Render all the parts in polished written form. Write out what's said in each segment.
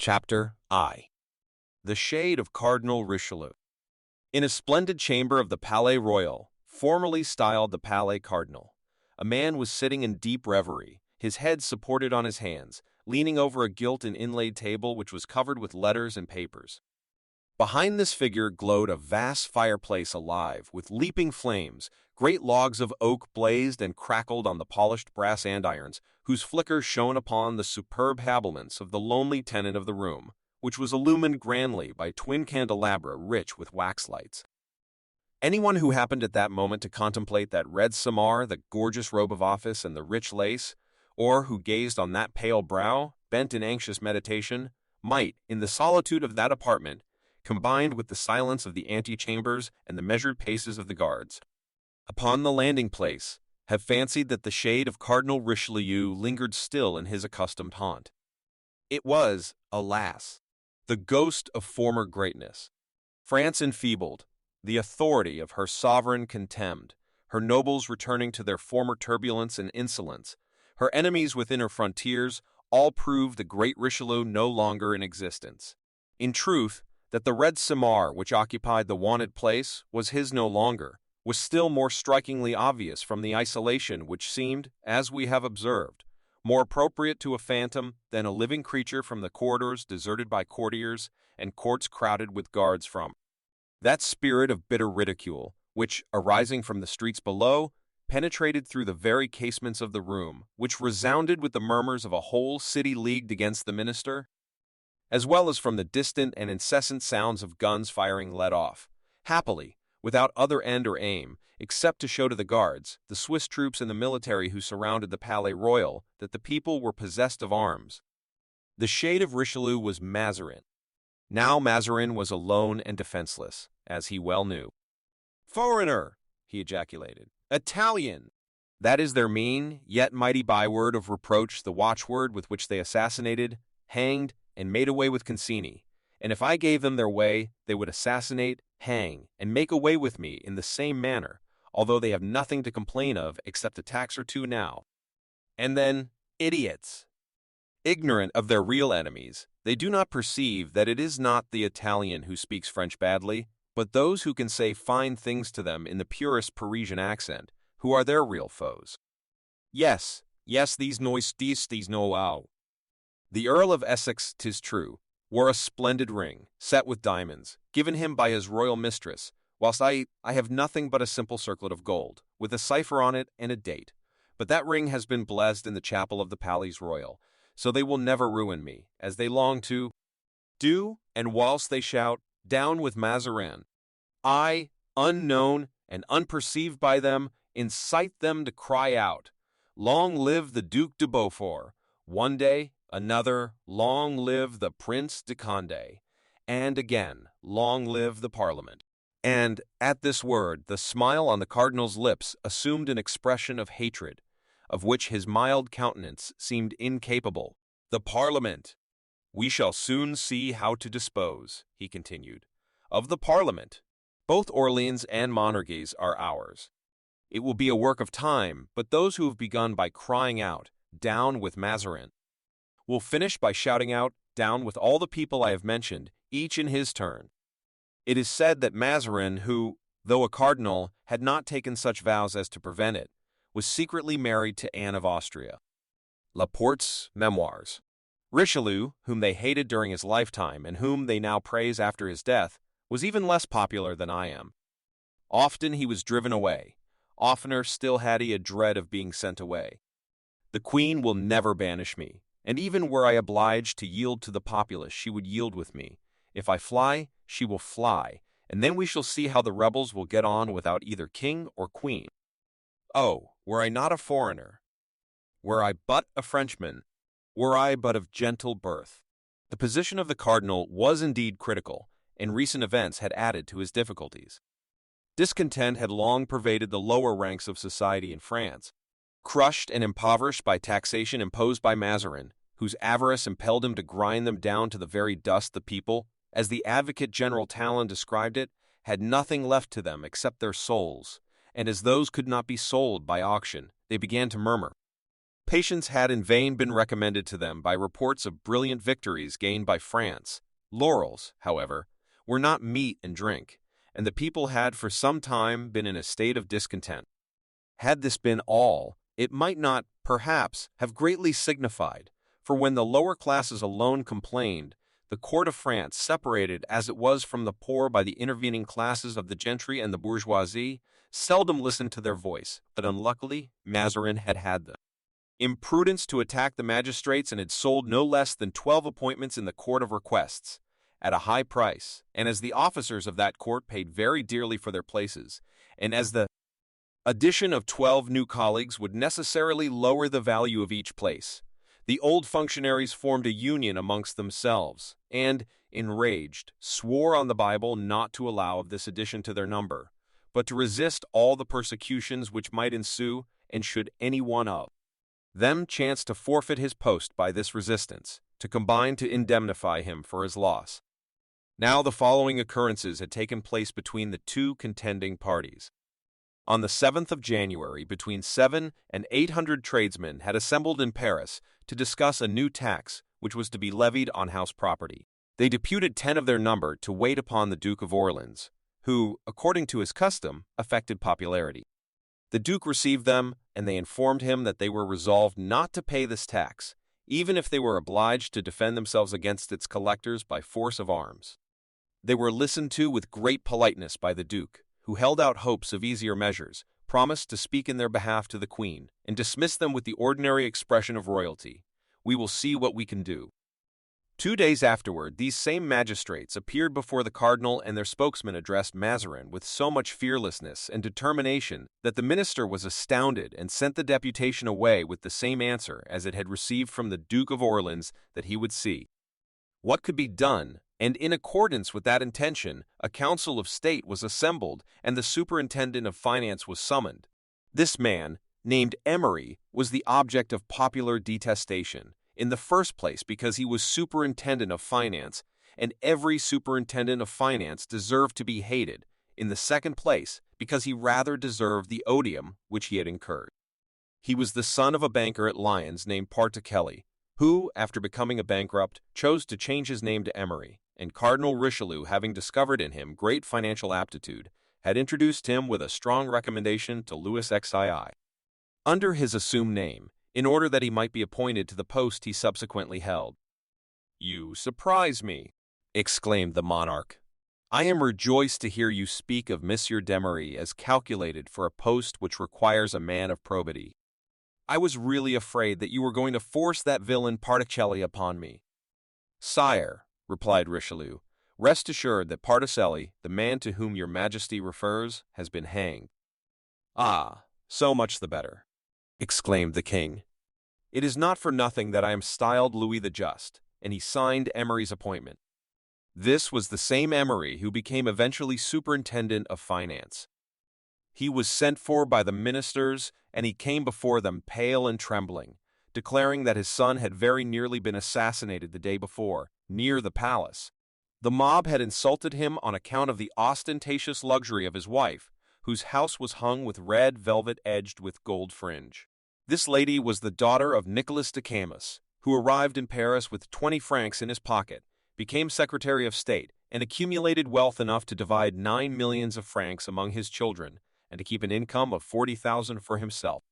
Chapter I. The Shade of Cardinal Richelieu. In a splendid chamber of the Palais Royal, formerly styled the Palais Cardinal, a man was sitting in deep reverie, his head supported on his hands, leaning over a gilt and inlaid table which was covered with letters and papers. Behind this figure glowed a vast fireplace alive with leaping flames. Great logs of oak blazed and crackled on the polished brass andirons, whose flicker shone upon the superb habiliments of the lonely tenant of the room, which was illumined grandly by twin candelabra rich with wax lights. Anyone who happened at that moment to contemplate that red samar, the gorgeous robe of office, and the rich lace, or who gazed on that pale brow, bent in anxious meditation, might, in the solitude of that apartment, combined with the silence of the antechambers and the measured paces of the guards, upon the landing-place, have fancied that the shade of Cardinal Richelieu lingered still in his accustomed haunt. It was, alas, the ghost of former greatness. France enfeebled, the authority of her sovereign contemned, her nobles returning to their former turbulence and insolence, her enemies within her frontiers, all proved the great Richelieu no longer in existence. In truth, that the red samar which occupied the wonted place was his no longer, was still more strikingly obvious from the isolation which seemed, as we have observed, more appropriate to a phantom than a living creature from the corridors deserted by courtiers and courts crowded with guards from that spirit of bitter ridicule, which, arising from the streets below, penetrated through the very casements of the room, which resounded with the murmurs of a whole city leagued against the minister, as well as from the distant and incessant sounds of guns firing let off, happily, without other end or aim, except to show to the guards, the Swiss troops and the military who surrounded the Palais Royal, that the people were possessed of arms. The shade of Richelieu was Mazarin. Now Mazarin was alone and defenseless, as he well knew. "Foreigner!" he ejaculated. "Italian!" That is their mean, yet mighty byword of reproach, the watchword with which they assassinated, hanged, and made away with Concini, and if I gave them their way, they would assassinate, hang, and make away with me in the same manner, although they have nothing to complain of except a tax or two now. And then, idiots! Ignorant of their real enemies, they do not perceive that it is not the Italian who speaks French badly, but those who can say fine things to them in the purest Parisian accent, who are their real foes. Yes, these these know-how. The Earl of Essex, 'tis true, wore a splendid ring, set with diamonds, given him by his royal mistress, whilst I have nothing but a simple circlet of gold, with a cipher on it and a date. But that ring has been blessed in the chapel of the Palais Royal, so they will never ruin me, as they long to do, and whilst they shout, "Down with Mazarin!" I, unknown and unperceived by them, incite them to cry out, "Long live the Duc de Beaufort!" One day, another, "Long live the Prince de Condé!" And again, "Long live the Parliament!" And, at this word, the smile on the cardinal's lips assumed an expression of hatred, of which his mild countenance seemed incapable. "The Parliament! We shall soon see how to dispose," he continued, "of the Parliament. Both Orleans and monarchies are ours. It will be a work of time, but those who have begun by crying out, 'Down with Mazarin!' will finish by shouting out, 'Down with all the people I have mentioned, each in his turn.' It is said that Mazarin, who, though a cardinal, had not taken such vows as to prevent it, was secretly married to Anne of Austria." Laporte's Memoirs. Richelieu, whom they hated during his lifetime and whom they now praise after his death, was even less popular than I am. Often he was driven away. Oftener still had he a dread of being sent away. The Queen will never banish me, and even were I obliged to yield to the populace, she would yield with me. If I fly, she will fly, and then we shall see how the rebels will get on without either king or queen. Oh, were I not a foreigner! Were I but a Frenchman! Were I but of gentle birth! The position of the cardinal was indeed critical, and recent events had added to his difficulties. Discontent had long pervaded the lower ranks of society in France. Crushed and impoverished by taxation imposed by Mazarin, whose avarice impelled him to grind them down to the very dust, the people, as the Advocate General Talon described it, had nothing left to them except their souls, and as those could not be sold by auction, they began to murmur. Patience had in vain been recommended to them by reports of brilliant victories gained by France. Laurels, however, were not meat and drink, and the people had for some time been in a state of discontent. Had this been all, it might not, perhaps, have greatly signified, for when the lower classes alone complained, the court of France, separated as it was from the poor by the intervening classes of the gentry and the bourgeoisie, seldom listened to their voice, but unluckily Mazarin had had the imprudence to attack the magistrates and had sold no less than 12 appointments in the Court of Requests, at a high price, and as the officers of that court paid very dearly for their places, and as the addition of 12 new colleagues would necessarily lower the value of each place, the old functionaries formed a union amongst themselves, and, enraged, swore on the Bible not to allow of this addition to their number, but to resist all the persecutions which might ensue, and should any one of them chance to forfeit his post by this resistance, to combine to indemnify him for his loss. Now the following occurrences had taken place between the two contending parties. On the 7th of January, between 700 and 800 tradesmen had assembled in Paris to discuss a new tax which was to be levied on house property. They deputed 10 of their number to wait upon the Duke of Orleans, who, according to his custom, affected popularity. The Duke received them, and they informed him that they were resolved not to pay this tax, even if they were obliged to defend themselves against its collectors by force of arms. They were listened to with great politeness by the Duke, who held out hopes of easier measures, promised to speak in their behalf to the Queen, and dismissed them with the ordinary expression of royalty, "We will see what we can do." 2 days afterward, these same magistrates appeared before the cardinal, and their spokesman addressed Mazarin with so much fearlessness and determination that the minister was astounded and sent the deputation away with the same answer as it had received from the Duke of Orleans, that he would see what could be done, and in accordance with that intention, a council of state was assembled and the superintendent of finance was summoned. This man, named Emery, was the object of popular detestation, in the first place because he was superintendent of finance, and every superintendent of finance deserved to be hated; in the second place because he rather deserved the odium which he had incurred. He was the son of a banker at Lyons named Particelli, who, after becoming a bankrupt, chose to change his name to Emery, and Cardinal Richelieu, having discovered in him great financial aptitude, had introduced him with a strong recommendation to Louis XII, under his assumed name, in order that he might be appointed to the post he subsequently held. "You surprise me," exclaimed the monarch. "I am rejoiced to hear you speak of Monsieur d'Emery as calculated for a post which requires a man of probity. I was really afraid that you were going to force that villain Particelli upon me." "Sire," replied Richelieu, "rest assured that Particelli, the man to whom your Majesty refers, has been hanged." "Ah, so much the better," exclaimed the king. "It is not for nothing that I am styled Louis the Just," and he signed Emery's appointment. This was the same Emery who became eventually superintendent of finance. He was sent for by the ministers, and he came before them pale and trembling, declaring that his son had very nearly been assassinated the day before, near the palace. The mob had insulted him on account of the ostentatious luxury of his wife, whose house was hung with red velvet edged with gold fringe. This lady was the daughter of Nicolas de Camus, who arrived in Paris with 20 francs in his pocket, became Secretary of State, and accumulated wealth enough to divide 9 millions of francs among his children, and to keep an income of 40,000 for himself.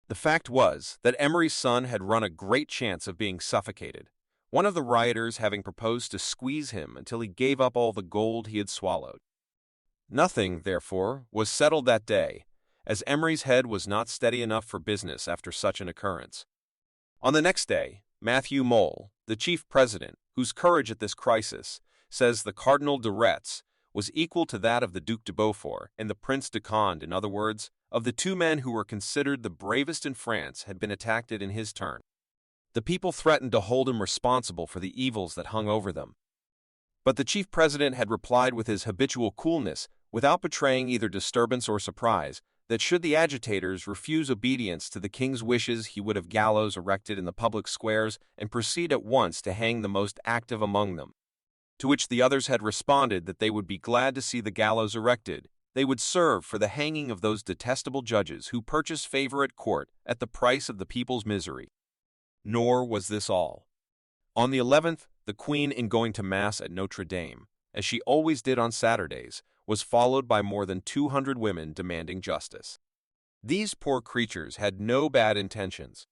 The fact was that Emery's son had run a great chance of being suffocated, one of the rioters having proposed to squeeze him until he gave up all the gold he had swallowed. Nothing, therefore, was settled that day, as Emery's head was not steady enough for business after such an occurrence. On the next day, Matthew Mole, the chief president, whose courage at this crisis, says the Cardinal de Retz, was equal to that of the Duc de Beaufort and the Prince de Conde, in other words, of the two men who were considered the bravest in France, had been attacked in his turn. The people threatened to hold him responsible for the evils that hung over them. But the chief president had replied with his habitual coolness, without betraying either disturbance or surprise, that should the agitators refuse obedience to the king's wishes, he would have gallows erected in the public squares and proceed at once to hang the most active among them. To which the others had responded that they would be glad to see the gallows erected, They would serve for the hanging of those detestable judges who purchased favor at court at the price of the people's misery. Nor was this all. On the 11th, the Queen, in going to Mass at Notre Dame, as she always did on Saturdays, was followed by more than 200 women demanding justice. These poor creatures had no bad intentions.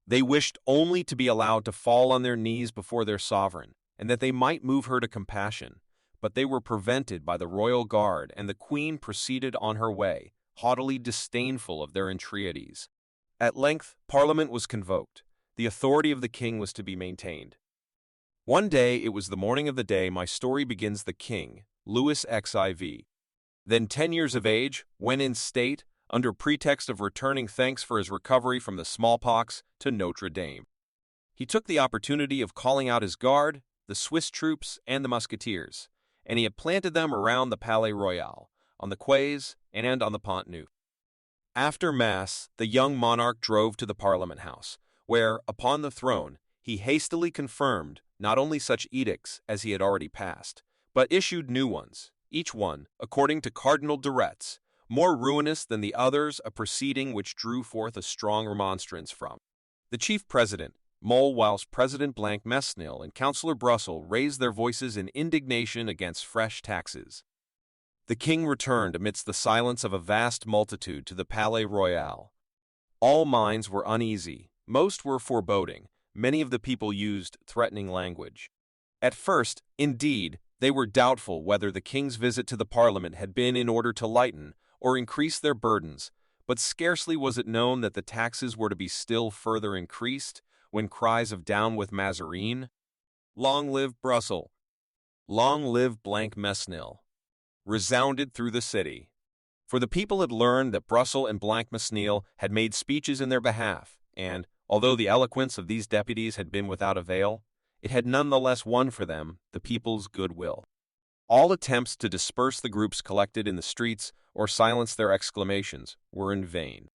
They wished only to be allowed to fall on their knees before their sovereign, and that they might move her to compassion, but they were prevented by the royal guard, and the Queen proceeded on her way, haughtily disdainful of their entreaties. At length, Parliament was convoked. The authority of the king was to be maintained. One day, it was the morning of the day my story begins, the king, Louis XIV, then 10 years of age, went in state, under pretext of returning thanks for his recovery from the smallpox, to Notre Dame. He took the opportunity of calling out his guard, the Swiss troops, and the musketeers, and he had planted them around the Palais Royal, on the quays, and on the Pont Neuf. After Mass, the young monarch drove to the Parliament House, where, upon the throne, he hastily confirmed not only such edicts as he had already passed, but issued new ones, each one, according to Cardinal Dumas, more ruinous than the others, a proceeding which drew forth a strong remonstrance from the chief president, Mole, whilst President Mesnil and Councillor Brussel raised their voices in indignation against fresh taxes. The king returned amidst the silence of a vast multitude to the Palais Royal. All minds were uneasy, most were foreboding, many of the people used threatening language. At first, indeed, they were doubtful whether the king's visit to the Parliament had been in order to lighten or increase their burdens, but scarcely was it known that the taxes were to be still further increased, when cries of "Down with Mazarin," "Long live Brussels," "Long live Mesnil," resounded through the city. For the people had learned that Brussels and Mesnil had made speeches in their behalf, and, although the eloquence of these deputies had been without avail, it had none the less won for them the people's goodwill. All attempts to disperse the groups collected in the streets or silence their exclamations were in vain.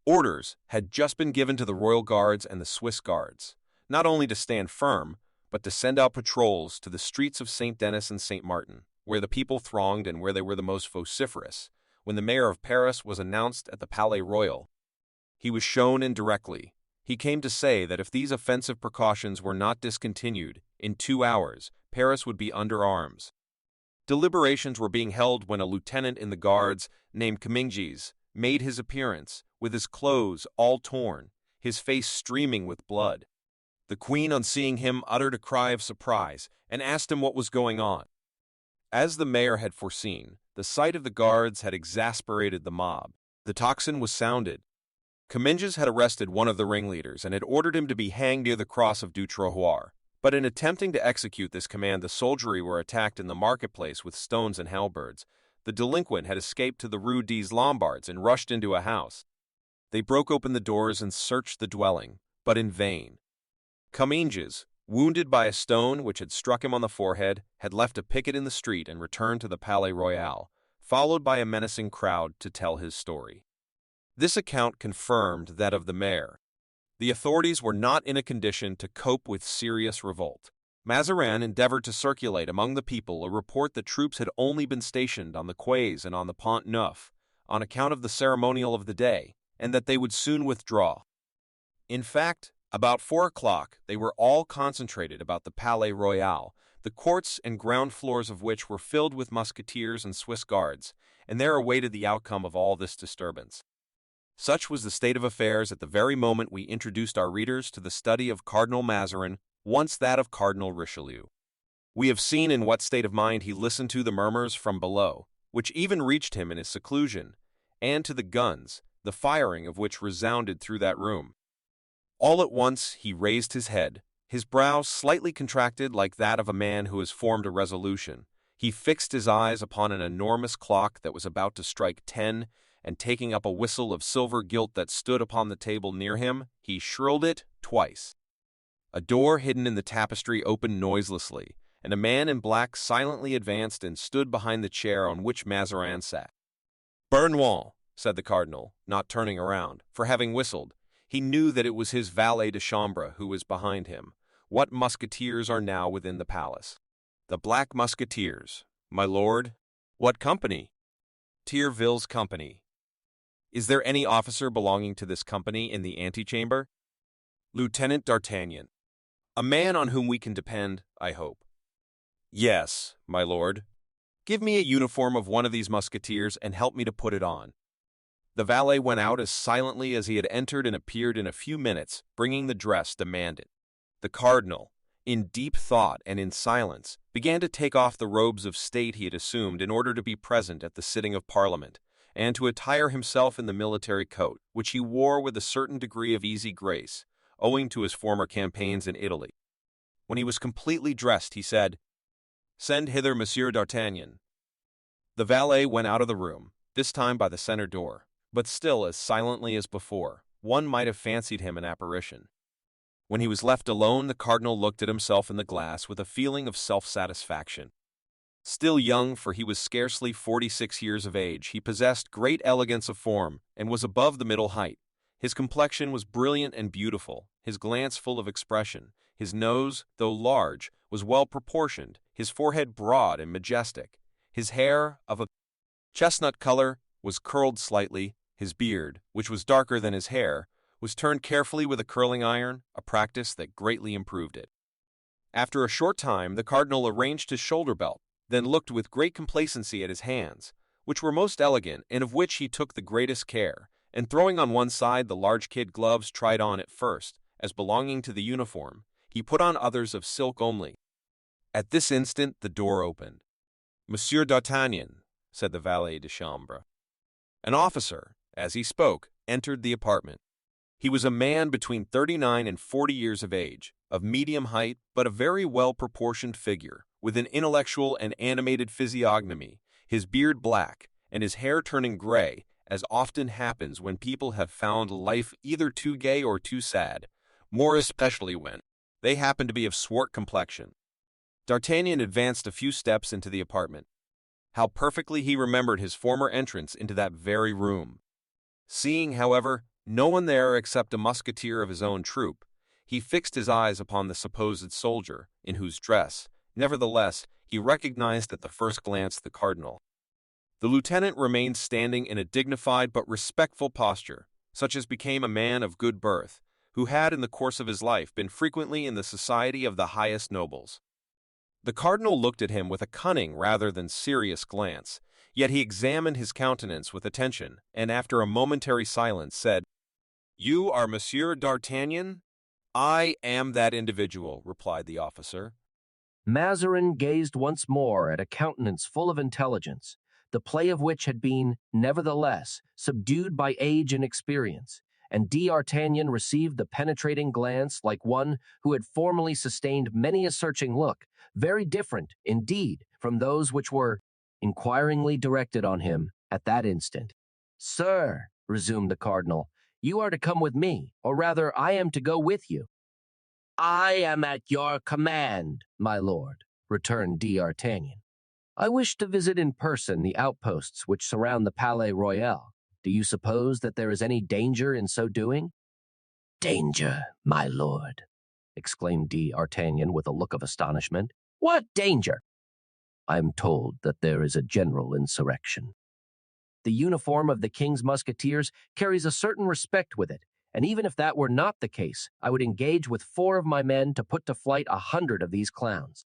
Orders had just been given to the royal guards and the Swiss guards, not only to stand firm, but to send out patrols to the streets of St. Denis and St. Martin, where the people thronged and where they were the most vociferous. When the mayor of Paris was announced at the Palais Royal, he was shown in directly. He came to say that if these offensive precautions were not discontinued, in 2 hours, Paris would be under arms. Deliberations were being held when a lieutenant in the guards, named Comminges, made his appearance, with his clothes all torn, his face streaming with blood. The Queen, on seeing him, uttered a cry of surprise, and asked him what was going on. As the mayor had foreseen, the sight of the guards had exasperated the mob. The tocsin was sounded. Comminges had arrested one of the ringleaders and had ordered him to be hanged near the cross of Du Trottoir. But in attempting to execute this command, the soldiery were attacked in the marketplace with stones and halberds. The delinquent had escaped to the Rue des Lombards and rushed into a house. They broke open the doors and searched the dwelling, but in vain. Comminges, wounded by a stone which had struck him on the forehead, had left a picket in the street and returned to the Palais Royal, followed by a menacing crowd to tell his story. This account confirmed that of the mayor. The authorities were not in a condition to cope with serious revolt. Mazarin endeavored to circulate among the people a report that troops had only been stationed on the quays and on the Pont Neuf, on account of the ceremonial of the day, and that they would soon withdraw. In fact, about 4 o'clock, they were all concentrated about the Palais Royal, the courts and ground floors of which were filled with musketeers and Swiss guards, and there awaited the outcome of all this disturbance. Such was the state of affairs at the very moment we introduced our readers to the study of Cardinal Mazarin, once that of Cardinal Richelieu. We have seen in what state of mind he listened to the murmurs from below, which even reached him in his seclusion, and to the guns, the firing of which resounded through that room. All at once he raised his head, his brows slightly contracted like that of a man who has formed a resolution. He fixed his eyes upon an enormous clock that was about to strike 10, and taking up a whistle of silver gilt that stood upon the table near him, he shrilled it twice. A door hidden in the tapestry opened noiselessly, and a man in black silently advanced and stood behind the chair on which Mazarin sat. "Bernouin," said the cardinal, not turning around, for having whistled, he knew that it was his valet de chambre who was behind him. "What musketeers are now within the palace?" "The Black Musketeers, my lord." "What company?" Tyrville's company. Is there any officer belonging to this company in the antechamber? Lieutenant D'Artagnan. A man on whom we can depend, I hope. Yes, my lord. Give me a uniform of one of these musketeers and help me to put it on. The valet went out as silently as he had entered and appeared in a few minutes, bringing the dress demanded. The cardinal, in deep thought and in silence, began to take off the robes of state he had assumed in order to be present at the sitting of Parliament, and to attire himself in the military coat, which he wore with a certain degree of easy grace, owing to his former campaigns in Italy. When he was completely dressed, he said, "Send hither Monsieur d'Artagnan." The valet went out of the room, this time by the center door, but still as silently as before. One might have fancied him an apparition. When he was left alone, the cardinal looked at himself in the glass with a feeling of self-satisfaction. Still young, for he was scarcely 46 years of age, he possessed great elegance of form and was above the middle height. His complexion was brilliant and beautiful, his glance full of expression. His nose, though large, was well proportioned, his forehead broad and majestic. His hair, of a chestnut color, was curled slightly. His beard, which was darker than his hair, was turned carefully with a curling iron, a practice that greatly improved it. After a short time, the cardinal arranged his shoulder belt, then looked with great complacency at his hands, which were most elegant and of which he took the greatest care, and throwing on one side the large kid gloves tried on at first, as belonging to the uniform, he put on others of silk only. At this instant the door opened. "Monsieur d'Artagnan," said the valet de chambre. An officer, as he spoke, entered the apartment. He was a man between 39 and 40 years of age, of medium height, but a very well-proportioned figure, with an intellectual and animated physiognomy, his beard black, and his hair turning gray, as often happens when people have found life either too gay or too sad, more especially when they happen to be of swart complexion. D'Artagnan advanced a few steps into the apartment. How perfectly he remembered his former entrance into that very room. Seeing, however, no one there except a musketeer of his own troop, he fixed his eyes upon the supposed soldier, in whose dress, nevertheless, he recognized at the first glance the cardinal. The lieutenant remained standing in a dignified but respectful posture, such as became a man of good birth, who had in the course of his life been frequently in the society of the highest nobles. The cardinal looked at him with a cunning rather than serious glance, yet he examined his countenance with attention, and after a momentary silence said, "You are Monsieur d'Artagnan?" "I am that individual," replied the officer. Mazarin gazed once more at a countenance full of intelligence, the play of which had been, nevertheless, subdued by age and experience, and D'Artagnan received the penetrating glance like one who had formerly sustained many a searching look, very different, indeed, from those which were inquiringly directed on him at that instant. "Sir," resumed the cardinal, "you are to come with me, or rather I am to go with you." "I am at your command, my lord," returned D'Artagnan. "I wish to visit in person the outposts which surround the Palais Royal. Do you suppose that there is any danger in so doing?" "Danger, my lord!" exclaimed D'Artagnan with a look of astonishment. "What danger?" "I am told that there is a general insurrection. The uniform of the king's musketeers carries a certain respect with it, and even if that were not the case, I would engage with 4 of my men to put to flight 100 of these clowns.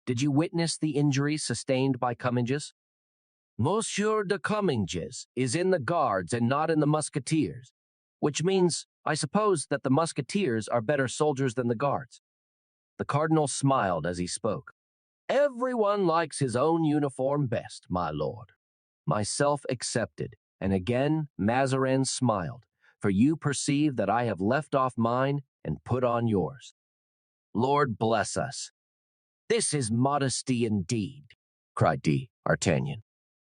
Did you witness the injuries sustained by Comminges?" "Monsieur de Comminges is in the guards and not in the musketeers, which means, I suppose, that the musketeers are better soldiers than the guards." The cardinal smiled as he spoke. "Everyone likes his own uniform best, my lord." "Myself excepted," and again Mazarin smiled, "for you perceive that I have left off mine and put on yours." "Lord bless us! This is modesty indeed," cried D'Artagnan.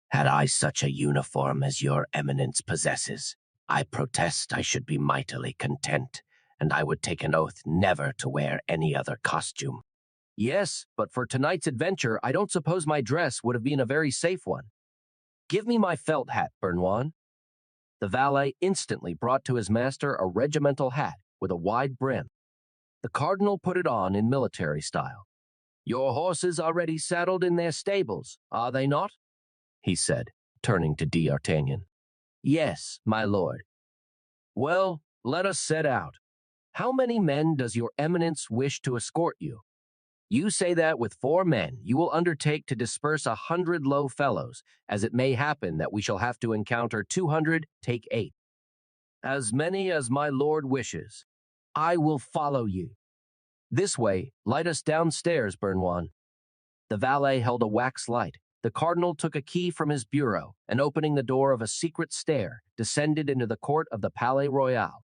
"Had I such a uniform as your eminence possesses, I protest I should be mightily content, and I would take an oath never to wear any other costume." "Yes, but for tonight's adventure, I don't suppose my dress would have been a very safe one. Give me my felt hat, Bernouin." The valet instantly brought to his master a regimental hat with a wide brim. The cardinal put it on in military style. "Your horses are ready saddled in their stables, are they not?" he said, turning to D'Artagnan. Yes, my lord. Well, let us set out. How many men does your eminence wish to escort you? You say that with 4 men you will undertake to disperse 100 low fellows, as it may happen that we shall have to encounter 200, take 8. As many as my lord wishes. I will follow you. This way, light us downstairs, Bernouin. The valet held a wax light. The cardinal took a key from his bureau, and opening the door of a secret stair, descended into the court of the Palais Royal.